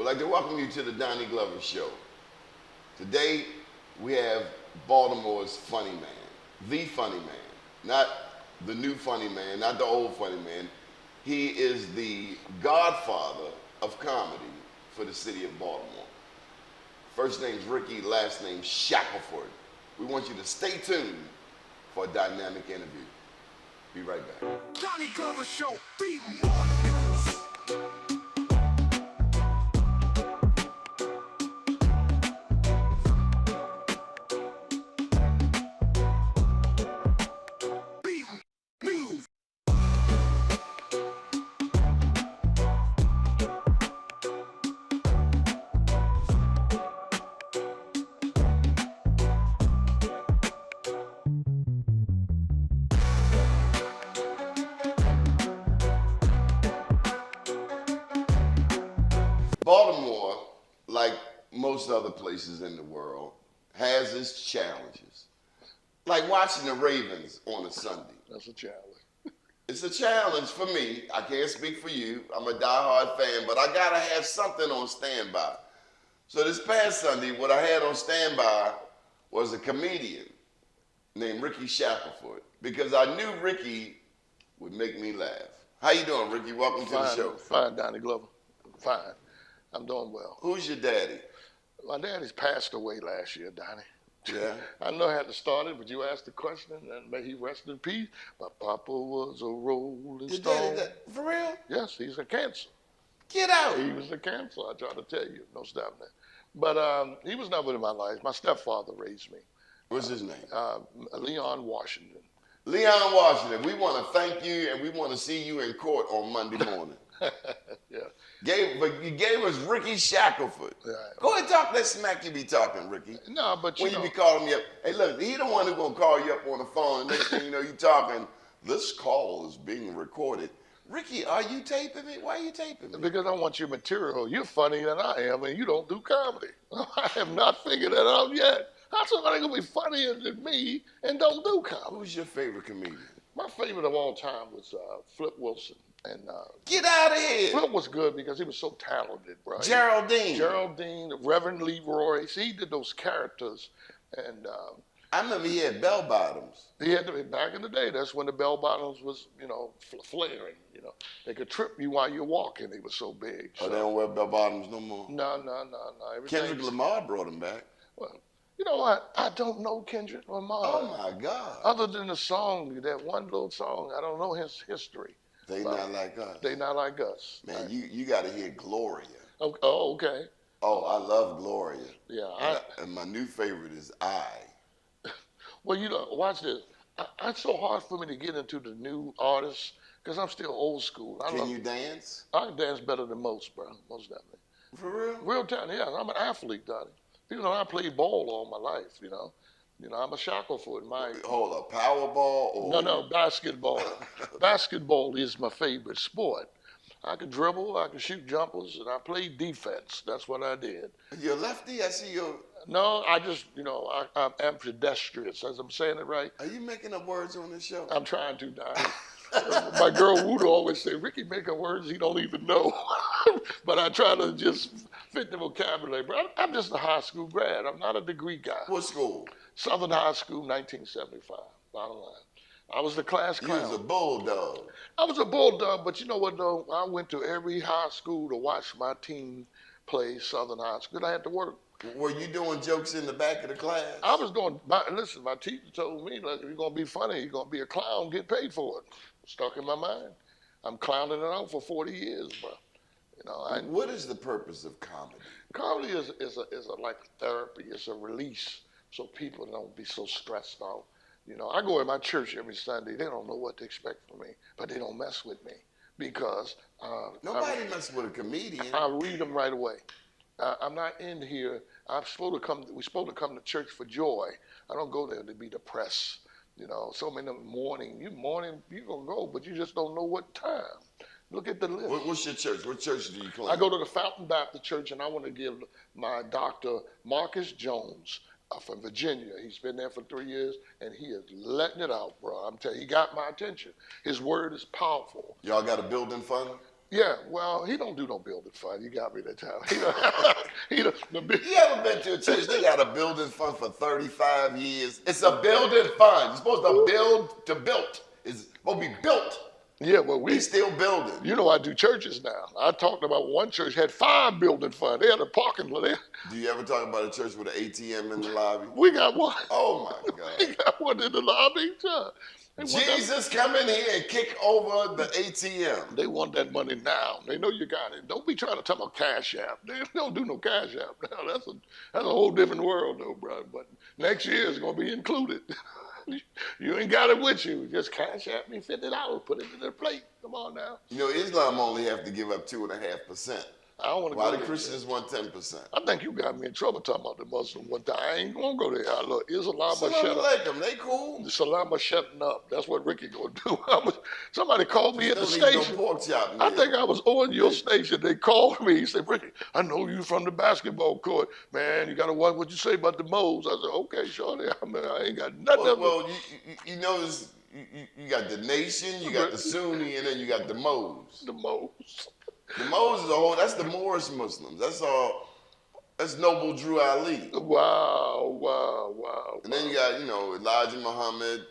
like to welcome you to the Doni Glover Show. Today, we have Baltimore's funny man, the funny man, not the new funny man, not the old funny man. He is the godfather of comedy for the city of Baltimore. First name's Rickey, last name Shackleford. We want you to stay tuned for a dynamic interview. Be right back. Doni Glover Show, BMORENews. Baltimore, like most other places in the world, has its challenges. Like watching the Ravens on a Sunday. That's a challenge. It's a challenge for me. I can't speak for you. I'm a diehard fan, but I gotta have something on standby. So this past Sunday, what I had on standby was a comedian named Rickey Shackleford, because I knew Rickey would make me laugh. How you doing, Rickey? Welcome to the show. Fine, Doni Glover. Fine. I'm doing well. Who's your daddy? My daddy's passed away last year, Donnie. Yeah. I know how to start it, but you asked the question, and may he rest in peace. My papa was a rolling Your stone. daddy, for real? Yes, he's a cancer. Get out. He was a cancer, I try to tell you. No stopping that. But he was never in my life. My stepfather raised me. What's his name? Leon Washington. Leon Washington. We want to thank you, and we want to see you in court on Monday morning. Yeah. But you gave us Rickey Shackleford. Yeah. Go ahead and talk that smack you be talking, Rickey. No, but When you be calling me up, hey, look, he the one who's going to call you up on the phone, and next thing you know, you talking, this call is being recorded. Rickey, are you taping me? Why are you taping me? Because I want your material. You're funnier than I am, and you don't do comedy. I have not figured that out yet. How's somebody going to be funnier than me and don't do comedy? Who's your favorite comedian? My favorite of all time was Flip Wilson. And Get out of here. Flip was good because he was so talented, bro. Geraldine, Reverend Leroy. See, he did those characters. And I remember he had bell bottoms. he had to be, back in the day, that's when the bell bottoms was, flaring. They could trip you while you're walking. They were so big. Oh, they don't wear bell bottoms no more? No. Kendrick Lamar brought them back. Well, you know what? I don't know Kendrick Lamar. Oh, my God. Other than the song, that one little song, I don't know his history. They not like us. They not like us. Man, you got to hear Gloria. Oh, okay. Oh, I love Gloria. Yeah. And my new favorite is I. Well, watch this. It's so hard for me to get into the new artists because I'm still old school. Can you dance? I can dance better than most, bro. Most definitely. For real? Real talent, yeah. I'm an athlete, Donnie. I played ball all my life, I'm a Shackleford. Hold up, Powerball or? No, basketball. Basketball is my favorite sport. I can dribble, I can shoot jumpers, and I played defense. That's what I did. You're lefty? I see you. No, I just, I'm ambidextrous, as I'm saying it right. Are you making up words on this show? I'm trying to, Donnie. My girl Wood always say, Rickey making words he don't even know. But I try to just fit the vocabulary. But I'm just a high school grad. I'm not a degree guy. What school? Southern High School, 1975, bottom line. I was the class clown. You was a bulldog. I was a bulldog, but you know what, though? I went to every high school to watch my team play Southern High School. I had to work. Were you doing jokes in the back of the class? I was doing, listen, my teacher told me, look, if you're going to be funny, you're going to be a clown, get paid for it. Stuck in my mind. I'm clowning it out for 40 years, bro. What is the purpose of comedy? Comedy is like therapy. It's a release so people don't be so stressed out. I go in my church every Sunday. They don't know what to expect from me, but they don't mess with me because nobody messes with a comedian. I read them right away. I'm not in here. We're supposed to come to church for joy. I don't go there to be depressed. So many mourning. You gonna go, but you just don't know what time. Look at the list. What's your church? What church do you claim? I go to the Fountain Baptist Church, and I want to give my Dr. Marcus Jones from Virginia. He's been there for 3 years, and he is letting it out, bro. I'm telling you, he got my attention. His word is powerful. Y'all got a building fund? Yeah, well, he don't do no building fund. You got me that time. He don't, You ever been to a church? They got a building fund for 35 years. It's a building fund. You're supposed to build to built. It's supposed to be built. yeah, well, We still building. you know, I do churches now. I talked about one church had 5 building funds. They had a parking lot there. Do you ever talk about a church with an ATM in the lobby? We got one. Oh my God. We got one in the lobby. Jesus, come in here and kick over the ATM. They want that money now. They know you got it. Don't be trying to talk about Cash App. They don't do no Cash App now. That's a whole different world, though, bro. But next year it's gonna be included. You ain't got it with you. Just Cash App me $50. Put it in their plate. Come on now. You know, Islam only have to give up 2.5%. I don't want to Why go the there. Christians want 10%? I think you got me in trouble talking about the Muslim one time. I ain't gonna go there. Look, Islam Salam shut up. alaikum, they cool. The Salam shutting up. That's what Rickey gonna do. Somebody called me at the Don't need no station. pork chop, I man. think I was on your station. They called me. He said, Rickey, I know you from the basketball court. Man, you got to watch what you say about the Moles. I said, okay, shorty. I mean, I ain't got nothing. Well, you notice you got the nation, you got the Sunni, and then you got the Moles. The Moles. The Moles is a whole, that's the Moorish Muslims. That's all, that's Noble Drew Ali. Wow. And then you got, you know, Elijah Muhammad,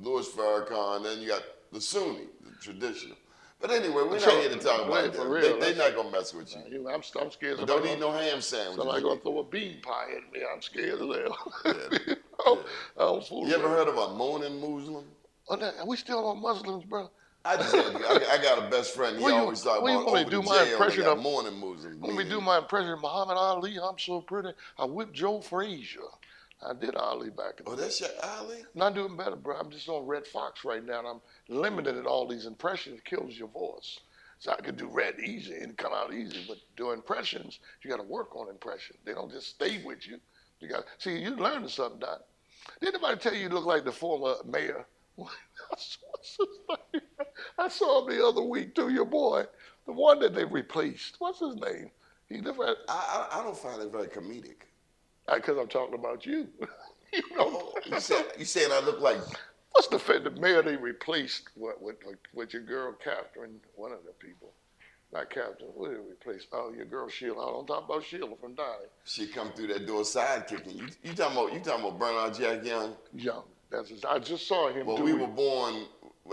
Louis Farrakhan, then you got the Sunni, the traditional. But anyway, we're not here to talk about for that. real, They're not going to mess with you. I'm scared. But don't eat no ham sandwiches. Somebody gonna throw a bean pie at me. I'm scared of that. Yeah. I don't fool You ever around. heard of a moaning Muslim? Are we still on Muslims, bro? I just had I got a best friend. He always talk about over the jail. They got mourning Muslims. Let me do my impression of Muhammad Ali. I'm so pretty. I whipped Joe Frazier. I did Ali back in the day. that's your Ali? Not doing better, bro. I'm just on Red Fox right now, and I'm limited at all these impressions. It kills your voice. So I could do Red easy and come out easy, but doing impressions, you got to work on impressions. They don't just stay with you. You got see, you learning something, Doc. Did anybody tell you look like the former mayor? What's his name? I saw him the other week too, your boy. The one that they replaced. What's his name? He never had, I don't find it very comedic. because I'm talking about you. You know, You said I look like, what's the mayor they replaced with your girl Catherine, one of the people. Not Catherine, what did they replace? Oh, your girl Sheila. I don't talk about Sheila from Donnie. she come through that door sidekicking. You talking about Bernard Jack Young? Young. I just saw him. Well, we were born,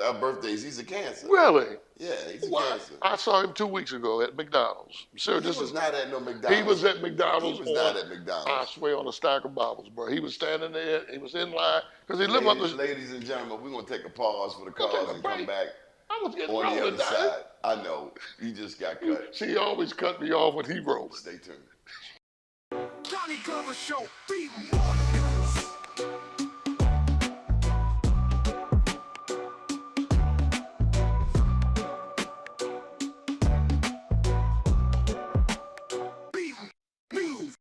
our birthdays, he's a Cancer. Really? Yeah, he's a Wow. Cancer. I saw him 2 weeks ago at McDonald's. Sir, He was not at no McDonald's. He was at McDonald's. He was not at McDonald's. I swear on a stack of Bibles, bro. He was standing there. He was in line because he lived on the. Ladies and gentlemen, we're going to take a pause for the We'll take cause a and come break. back I was getting on the rolling, other Doc. side. I know. You just got cut. See, he always cut me off when he rolled. Stay tuned. Doni Glover Show, BMORENews. BMORENews.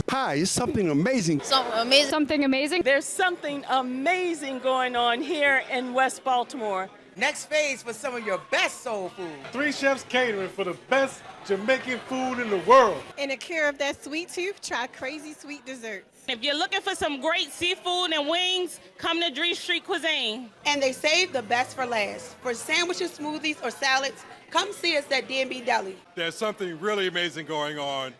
Hi, it's something amazing. Something amazing. There's something amazing going on here in West Baltimore. Next phase for some of your best soul food. 3 chefs catering for the best Jamaican food in the world. In a cure of that sweet tooth, try Crazy Sweet Desserts. If you're looking for some great seafood and wings, come to Dree Street Cuisine. And they save the best for last. For sandwiches, smoothies, or salads, come see us at D&B Deli. There's something really amazing going on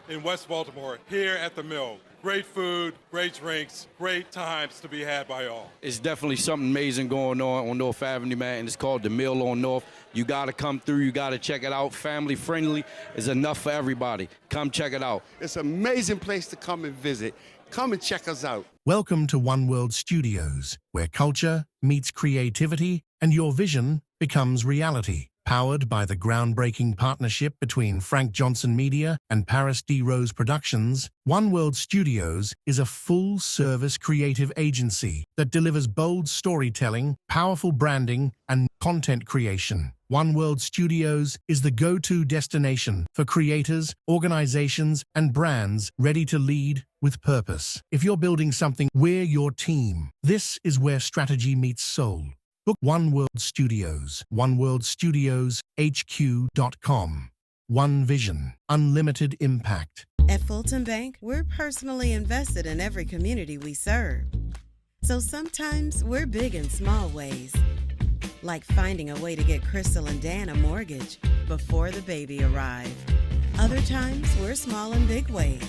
in West Baltimore here at the Mill. Great food, great drinks, great times to be had by all. It's definitely something amazing going on North Avenue, man, and it's called the Mill on North. You got to come through. You got to check it out. Family friendly is enough for everybody. Come check it out. It's an amazing place to come and visit. Come and check us out. Welcome to One World Studios, where culture meets creativity and your vision becomes reality. Powered by the groundbreaking partnership between Frank Johnson Media and Paris D. Rose Productions, One World Studios is a full-service creative agency that delivers bold storytelling, powerful branding, and content creation. One World Studios is the go-to destination for creators, organizations, and brands ready to lead with purpose. If you're building something, we're your team. This is where strategy meets soul. Book One World Studios, oneworldstudios.hq.com. One vision, unlimited impact. At Fulton Bank, we're personally invested in every community we serve. So sometimes we're big in small ways, like finding a way to get Crystal and Dan a mortgage before the baby arrived. Other times we're small in big ways,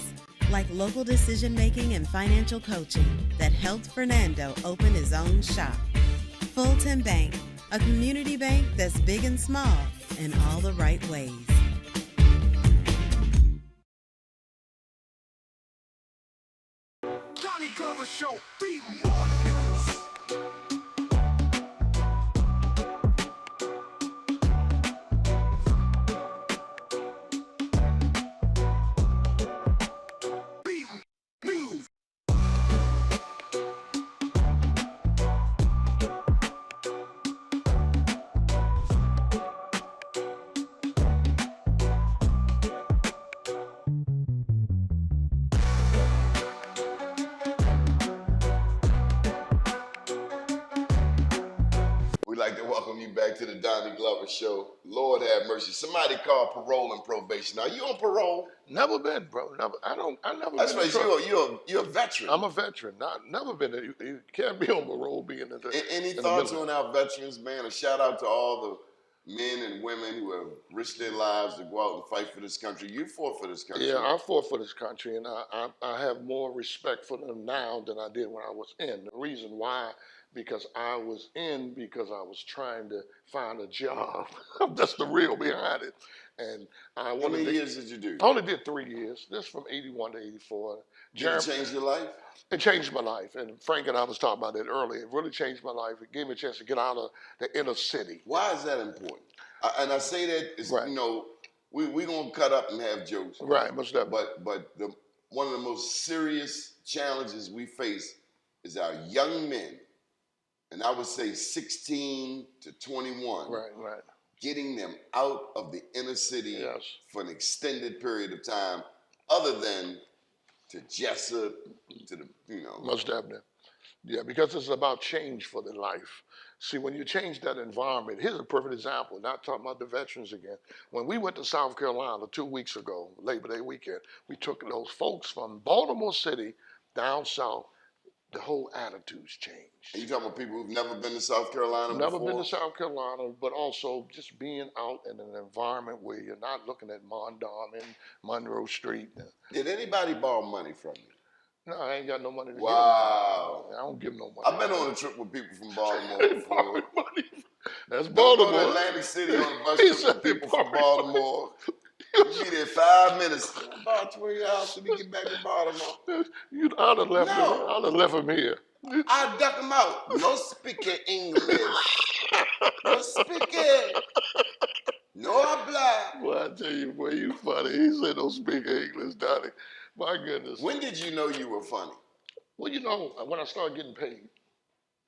like local decision-making and financial coaching that helped Fernando open his own shop. Fulton Bank, a community bank that's big and small in all the right ways. Doni Glover Show, BMORENews. BMORENews. We'd like to welcome you back to the Doni Glover Show. Lord have mercy. Somebody called parole and probation. Are you on parole? Never been, bro. Never. I never. That's been in right. trouble. You're a veteran. I'm a veteran. Never been. You can't be on parole being in the. Any thoughts on our veterans, man? A shout out to all the men and women who have risked their lives to go out and fight for this country. You fought for this country. Yeah, I fought for this country, and I have more respect for them now than I did when I was in. The reason why, because I was in because I was trying to find a job. That's the real behind it. And I How many years did you do? I only did 3 years. This from 81 to 84. Did it change your life? It changed my life. And Frank and I was talking about that earlier. It really changed my life. It gave me a chance to get out of the inner city. Why is that important? And I say that is, Right. you know, we're going to cut up and have jokes. Right, most definitely. But one of the most serious challenges we face is our young men, and I would say 16 to 21, Right. getting them out of the inner city Yes. for an extended period of time, other than to Jessup, to the, you know. Most definitely. Yeah, because it's about change for their life. See, when you change that environment, here's a perfect example, not talking about the veterans again. When we went to South Carolina 2 weeks ago, Labor Day weekend, we took those folks from Baltimore City down south. The whole attitude's changed. And you talking about people who've never been to South Carolina Never before? been to South Carolina, but also just being out in an environment where you're not looking at Mondawmin and Monroe Street. Did anybody borrow money from you? No, I ain't got no money to Wow. give. I don't give no money. I've been on a trip with people from Baltimore before. That's Don't Baltimore. go to Atlantic City on a bus He trip said with people they from borrowed Baltimore. You be there 5 minutes. About 20 hours till we get back to Baltimore. I'd have left No. him. I'd have left him here. I duck them out. No speaking English. No speaking. No habla. Boy, I tell you, boy, you funny. He said don't speak English, Donnie. My goodness. When did you know you were funny? Well, you know, when I started getting paid,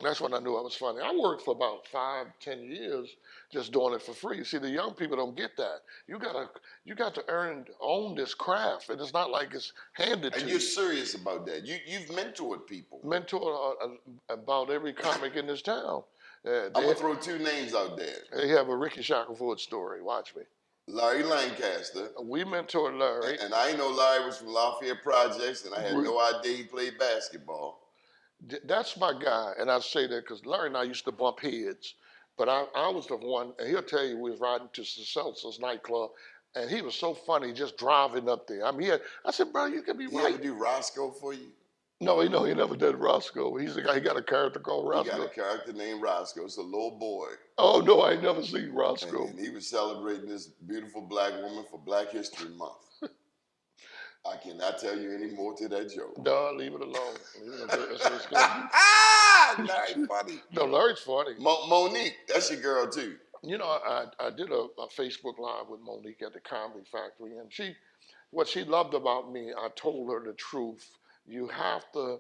that's when I knew I was funny. I worked for about 5-10 years just doing it for free. See, the young people don't get that. You got to own this craft, and it's not like it's handed to And you. you're serious about that. You've mentored people. Mentor about every comic in this town. I'm going to throw 2 names out there. They have a Rickey Shackleford story. Watch me. Larry Lancaster. We mentored Larry. And I know Larry was from Lafayette Projects, and I had no idea he played basketball. That's my guy, and I say that because Larry and I used to bump heads, but I was the one, and he'll tell you we was riding to Celsius nightclub, and he was so funny just driving up there. I mean, I said, bro, you can be He right. ever do Roscoe for you? No, he never did Roscoe. He's the guy, he got a character called He Roscoe. got a character named Roscoe. It's a little boy. Oh, no, I ain't never seen Roscoe. And he was celebrating this beautiful black woman for Black History Month. I cannot tell you any more to that joke. No, leave it alone. Larry funny. No, Larry's funny. Monique, that's your girl too. You know, I did a Facebook Live with Monique at the Comedy Factory, and what she loved about me, I told her the truth. You have to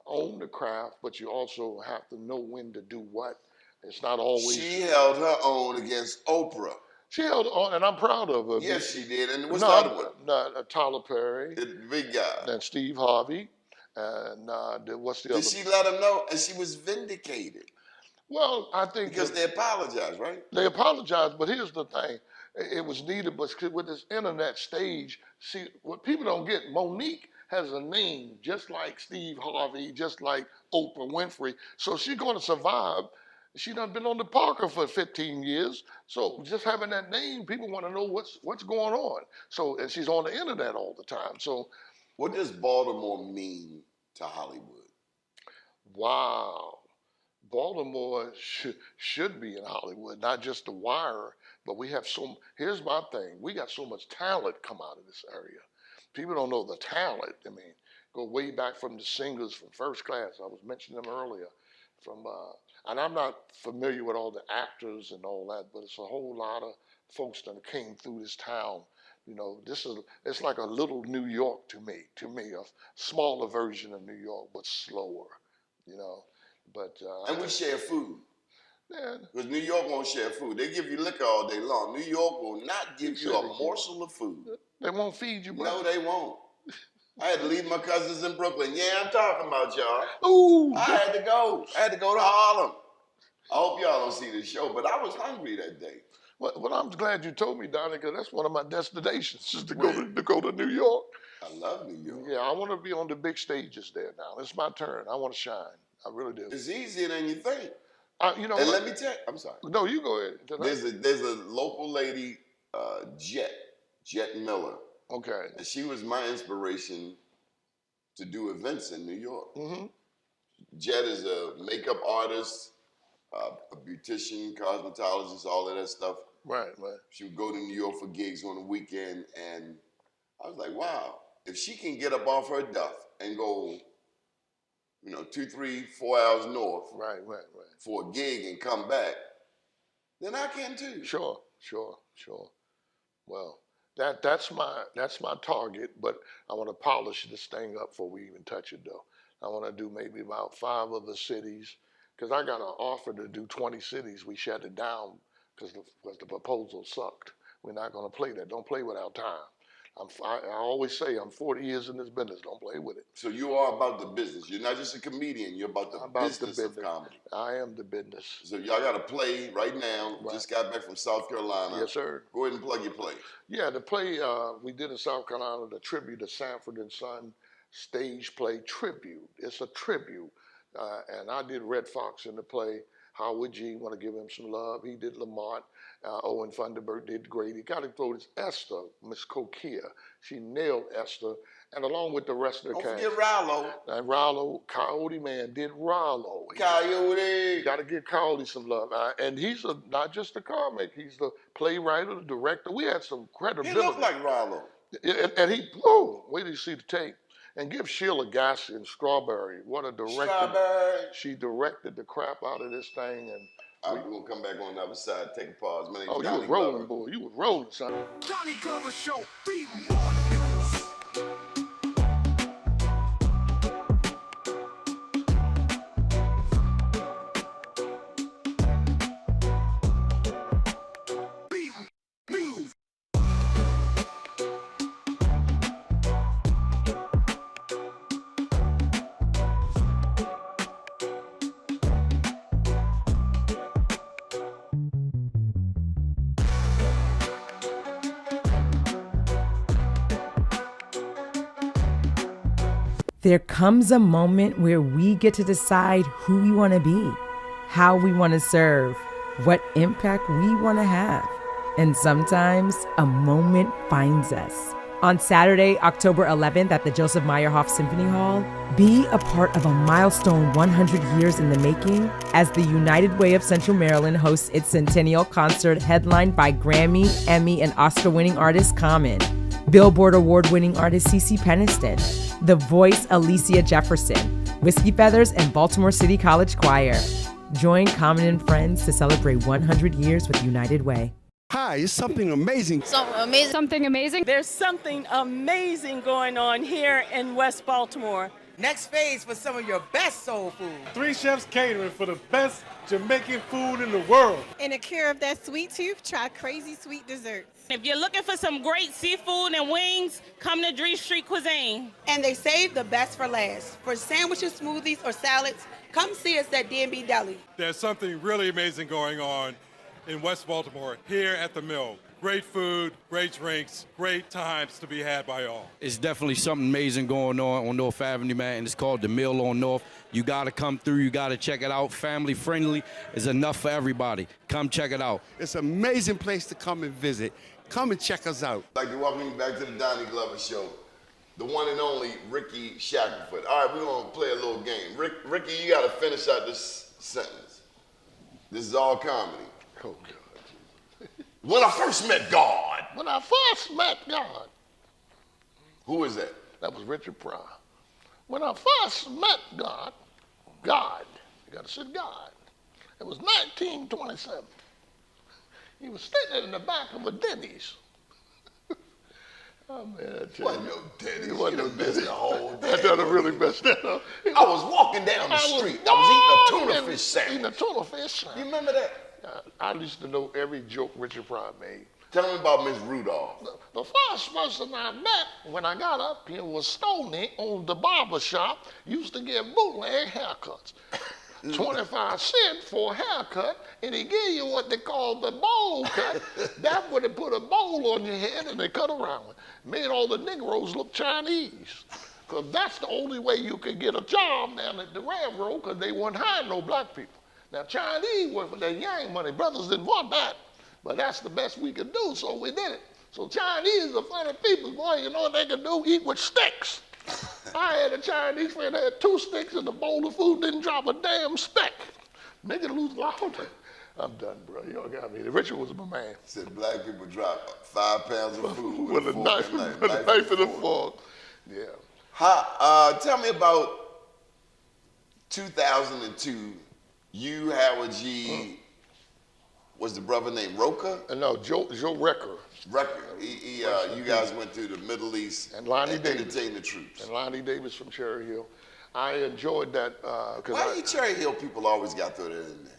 own the craft, but you also have to know when to do what. It's not always. She held her own against Oprah. She held on, and I'm proud of her. Yes, she did. And what's the other one? Tyler Perry. The big guy. Then Steve Harvey. And what's the other? Did she let him know? And she was vindicated. Well, I think because they apologized, right? They apologized, but here's the thing: it was needed. But with this internet stage, see what people don't get. Monique has a name just like Steve Harvey, just like Oprah Winfrey. So she's going to survive. She done been on the Parker for 15 years. So just having that name, people want to know what's going on. So and she's on the internet all the time. So what does Baltimore mean to Hollywood? Wow. Baltimore should be in Hollywood, not just The Wire, but we have here's my thing, we got so much talent come out of this area. People don't know the talent. I mean, go way back from the singers from First Class, I was mentioning them earlier, and I'm not familiar with all the actors and all that, but it's a whole lot of folks that came through this town. You know, it's like a little New York to me, a smaller version of New York, but slower, you know. But and we share food. Yeah. Because New York won't share food. They give you liquor all day long. New York will not give you a morsel of food. They won't feed you, bro. No, they won't. I had to leave my cousins in Brooklyn. Yeah, I'm talking about y'all. Ooh. I had to go. I had to go to Harlem. I hope y'all don't see this show, but I was hungry that day. Well, I'm glad you told me, Donnie, because that's one of my destinations is to go to New York. I love New York. Yeah, I want to be on the big stages there now. It's my turn. I want to shine. I really do. It's easier than you think. You know, and let me tell you, I'm sorry. No, you go ahead. There's a local lady, Jet Miller. Okay. And she was my inspiration to do events in New York. Mm-hmm. Jet is a makeup artist, a beautician, cosmetologist, all of that stuff. Right. She would go to New York for gigs on the weekend, and I was like, wow, if she can get up off her duff and go, 2, 3, 4 hours north, right, for a gig and come back, then I can too. Sure. Well, that's my target, but I want to polish this thing up before we even touch it, though. I want to do maybe about 5 other cities, because I got an offer to do 20 cities. We shut it down because the proposal sucked. We're not going to play that. Don't play without time. I always say I'm 40 years in this business. Don't play with it. So you are about the business. You're not just a comedian. You're about the business of comedy. I am the business. So y'all got a play right now. Right. Just got back from South Carolina. Yes, sir. Go ahead and plug your play. Yeah, the play we did in South Carolina, the tribute to Sanford and Son stage play tribute. It's a tribute. And I did Red Fox in the play. Howard G, want to give him some love. He did Lamont. Owen Thunderbird did great. He got to throw this Esther, Miss Coquia. She nailed Esther, and along with the rest of the cast. Don't forget Rollo. And Rollo, Coyote Man did Rollo. Coyote. Got to give Coyote some love. And he's not just a comic. He's the playwright, the director. We had some credibility. He looked like Rollo. And he, wait till you see the tape. And give Sheila Gassi and Strawberry, what a director. Strawberry. She directed the crap out of this thing. And we're going to come back on the other side, take a pause. My name's you Doni was rolling, Glover. boy. You was rolling, son. Doni Glover Show, BMORENews. There comes a moment where we get to decide who we want to be, how we want to serve, what impact we want to have. And sometimes a moment finds us. On Saturday, October 11th at the Joseph Meyerhoff Symphony Hall, be a part of a milestone 100 years in the making as the United Way of Central Maryland hosts its centennial concert headlined by Grammy, Emmy, and Oscar-winning artist Common, Billboard Award-winning artist CeCe Peniston, The Voice Alicia Jefferson, Whiskey Feathers, and Baltimore City College Choir. Join Common and friends to celebrate 100 years with United Way. Hi, it's something amazing. Something amazing. There's something amazing going on here in West Baltimore. Next phase for some of your best soul food. 3 chefs catering for the best Jamaican food in the world. In a cure of that sweet tooth, try Crazy Sweet Desserts. If you're looking for some great seafood and wings, come to Dree Street Cuisine. And they save the best for last. For sandwiches, smoothies, or salads, come see us at D&B Deli. There's something really amazing going on in West Baltimore here at the Mill. Great food, great drinks, great times to be had by all. It's definitely something amazing going on North Avenue, man, and it's called the Mill on North. You got to come through. You got to check it out. Family friendly. Is enough for everybody. Come check it out. It's an amazing place to come and visit. Come and check us out. I'd like to welcome you back to the Doni Glover Show. The one and only Rickey Shackleford. All right, we're going to play a little game. Rickey, you got to finish out this sentence. This is all comedy. Oh, God. When I first met God. When I first met God. Who was that? That was Richard Pryor. When I first met God, you got to say God. It was 1927. He was sitting in the back of a Denny's. Oh, man, Wasn't no Denny's. It wasn't no Denny's. The whole day. I done really messed that up. I was walking down the street. I was eating a tuna fish sandwich. Eating a tuna fish sandwich. You remember that? I used to know every joke Richard Pryor made. Tell me about Miss Rudolph. The first person I met when I got up here was Stoney on the barber shop. Used to give bootleg haircuts. 25 cents for a haircut, and he gave you what they call the bowl cut. That's where they put a bowl on your head and they cut around it. Made all the Negroes look Chinese. Because that's the only way you could get a job down at the railroad, because they wouldn't hire no black people. Now, Chinese work for their Yang money. Brothers didn't want that. But that's the best we could do, so we did it. So Chinese are funny people, boy. You know what they can do? Eat with sticks. I had a Chinese friend that had 2 sticks and the bowl of food didn't drop a damn speck. Nigga lose loud. I'm done, bro. You all got me. Richard was my man. Said black people drop 5 pounds of food with a knife and a fork. Yeah. Tell me about 2002. You, Howard G. Was the brother named Roca? No, Joe Recker. Recker. You guys went to the Middle East and Lonnie Davis. Entertained the troops. And Lonnie Davis from Cherry Hill. I enjoyed that. Why you Cherry Hill people always got through that in there?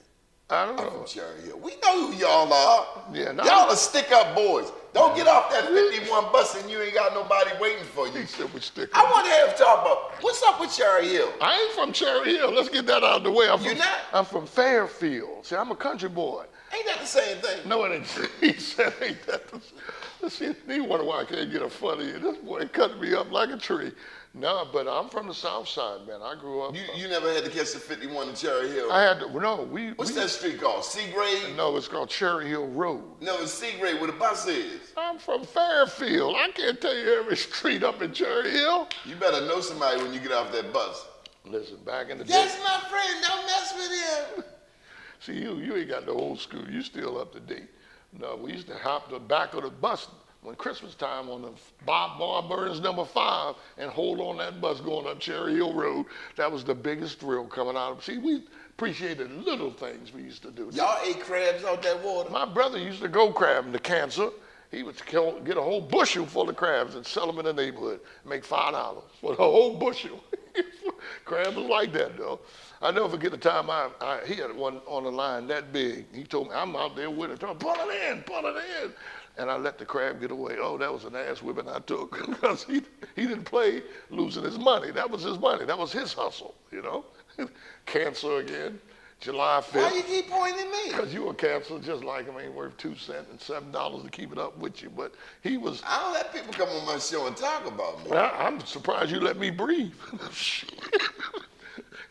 I don't know. I'm from Cherry Hill. We know who y'all are. Yeah, y'all are stick-up boys. Don't get off that 51 bus and you ain't got nobody waiting for you. I want to have talk about what's up with Cherry Hill. I ain't from Cherry Hill. Let's get that out of the way. You're not? I'm from Fairfield. See, I'm a country boy. Ain't that the same thing? No, it ain't. He said, ain't that the same. See, he wonder why I can't get a funny. This boy cut me up like a tree. No, but I'm from the South Side, man. I grew up. You never had to catch the 51 in Cherry Hill? I had to. No, What's that street called? Seagrave? No, it's called Cherry Hill Road. No, it's Seagrave where the bus is. I'm from Fairfield. I can't tell you every street up in Cherry Hill. You better know somebody when you get off that bus. Listen, back in the day. That's my friend. Don't mess with him. See, you ain't got the old school. You still up to date. No, we used to hop the back of the bus when Christmas time on the Bob Burns number 5 and hold on that bus going up Cherry Hill Road. That was the biggest thrill coming out of. See, we appreciated little things we used to do. Y'all ate crabs out that water? My brother used to go crabbing to Cancer. He would get a whole bushel full of crabs and sell them in the neighborhood, make $5 for the whole bushel. Crabs was like that, though. I never forget the time he had one on the line that big. He told me, I'm out there with it. Pull it in. And I let the crab get away. Oh, that was an ass whipping I took because he didn't play losing his money. That was his money. That was his hustle, you know. Cancer again, July 5th. Why you keep pointing at me? Because you were cancer just like him. Ain't worth 2 cents and $7 to keep it up with you. But he was. I don't let people come on my show and talk about me. I'm surprised you let me breathe.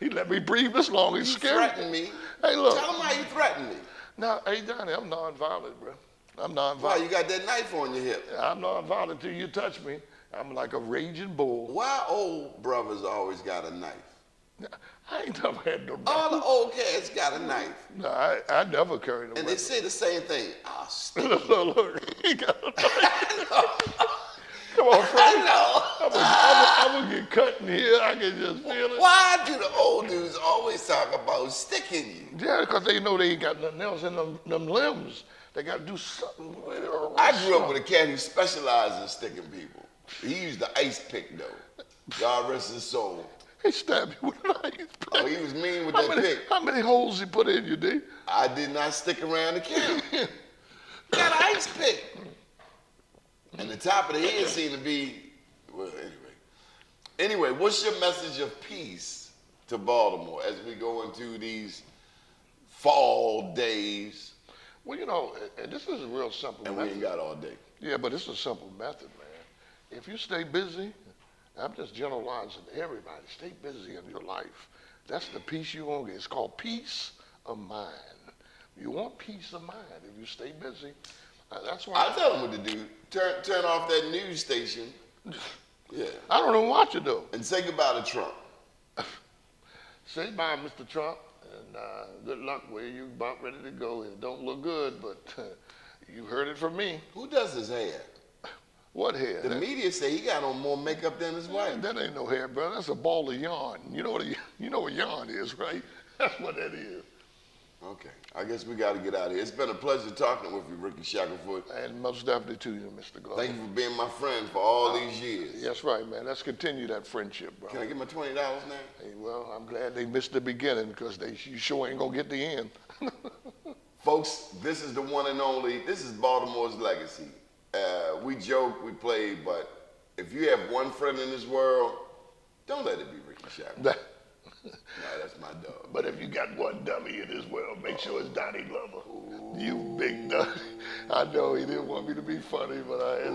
He let me breathe this long. He's scared. You threatened me. Hey, look. Tell him how you threatened me. No, hey, Johnny, I'm nonviolent, bro. I'm nonviolent. Why, you got that knife on your hip? I'm nonviolent until you touch me. I'm like a raging bull. Why old brothers always got a knife? I ain't never had no knife. All the old cats got a knife. No, I never carried a knife. And they say the same thing. I'll stick look, he got a knife. Come on, Frank. I'm gonna get cut in here. I can just feel it. Why do the old dudes always talk about sticking you? Yeah, because they know they ain't got nothing else in them limbs. They got to do something with it. I grew up with a cat who specialized in sticking people. He used the ice pick, though. God rest his soul. He stabbed me with an ice pick. Oh, he was mean with that pick. How many holes he put in you, D? I did not stick around to count. Got an ice pick. And the top of the head seemed to be, well, anyway. Anyway, what's your message of peace to Baltimore as we go into these fall days? Well, you know, and this is a real simple and method. we ain't got all day. Yeah, but it's a simple method, man. If you stay busy, I'm just generalizing to everybody, stay busy in your life. That's the peace you want to get. It's called peace of mind. You want peace of mind if you stay busy. That's why I tell them what to do. Turn off that news station. Yeah. I don't know what to do. And say goodbye to Trump. Say bye, Mr. Trump, and good luck where you about ready to go. It don't look good, but you heard it from me. Who does his hair? What hair? The media say he got on more makeup than his wife. That ain't no hair, bro. That's a ball of yarn. You know what yarn is, right? That's what that is. Okay. I guess we got to get out of here. It's been a pleasure talking with you, Rickey Shackleford. And most definitely to you, Mr. Glover. Thank you for being my friend for all these years. That's right, man. Let's continue that friendship, bro. Can I get my $20 now? Hey, well, I'm glad they missed the beginning because you sure ain't going to get the end. Folks, this is the one and only. This is Baltimore's legacy. We joke, we play, but if you have one friend in this world, don't let it be Rickey Shackleford. No, that's my dog. But if you got one dummy in this world, make sure it's Doni Glover. Ooh. You big dummy. I know he didn't want me to be funny, but I had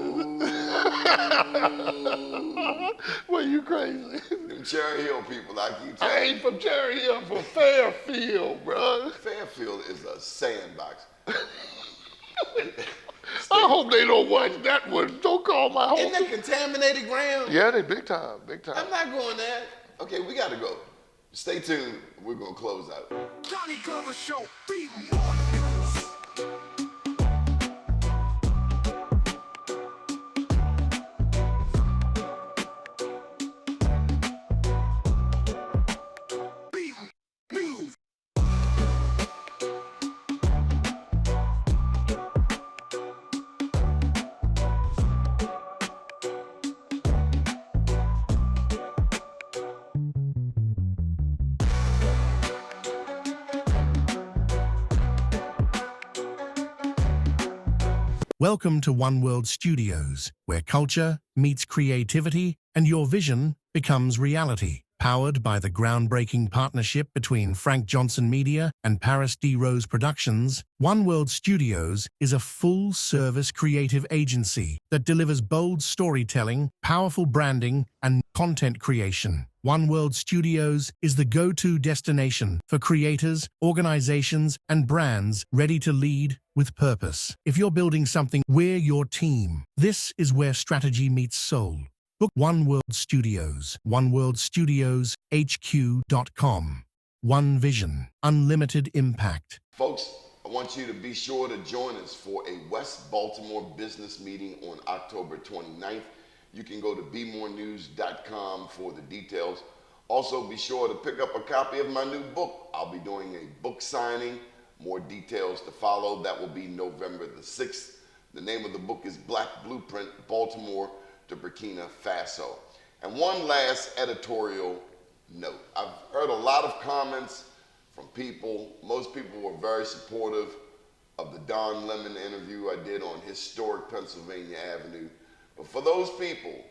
it. Well, you crazy. Them Cherry Hill people, I keep I ain't from Cherry Hill, I'm from Fairfield, bro. Fairfield is a sandbox. I hope they don't watch that one. Don't call my home. Isn't that contaminated ground? Yeah, they big time, big time. I'm not going there. Okay, we got to go. Stay tuned. We're going to close out. Doni Glover Show, BMORENews. Welcome to One World Studios, where culture meets creativity and your vision becomes reality. Powered by the groundbreaking partnership between Frank Johnson Media and Paris D. Rose Productions, One World Studios is a full-service creative agency that delivers bold storytelling, powerful branding, and content creation. One World Studios is the go-to destination for creators, organizations, and brands ready to lead with purpose. If you're building something, we're your team. This is where strategy meets soul. Book One World Studios, oneworldstudios.hq.com. One vision, unlimited impact. Folks, I want you to be sure to join us for a West Baltimore business meeting on October 29th. You can go to BMORENews.com for the details. Also, be sure to pick up a copy of my new book. I'll be doing a book signing. More details to follow. That will be November the 6th. The name of the book is Black Blueprint, Baltimore to Burkina Faso. And one last editorial note. I've heard a lot of comments from people. Most people were very supportive of the Don Lemon interview I did on historic Pennsylvania Avenue. But for those people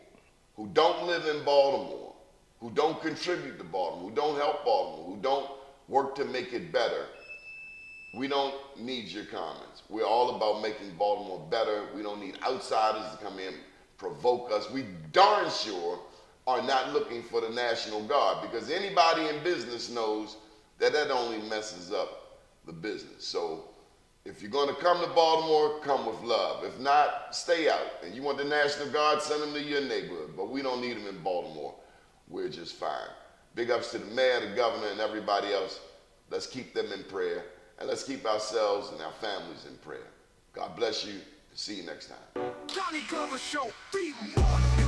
who don't live in Baltimore, who don't contribute to Baltimore, who don't help Baltimore, who don't work to make it better, we don't need your comments. We're all about making Baltimore better. We don't need outsiders to come in, provoke us. We darn sure are not looking for the National Guard, because anybody in business knows that that only messes up the business. So if you're going to come to Baltimore, come with love. If not, stay out. And you want the National Guard, send them to your neighborhood. But we don't need them in Baltimore. We're just fine. Big ups to the mayor, the governor, and everybody else. Let's keep them in prayer. And let's keep ourselves and our families in prayer. God bless you. See you next time. Doni Glover Show, BMORENews.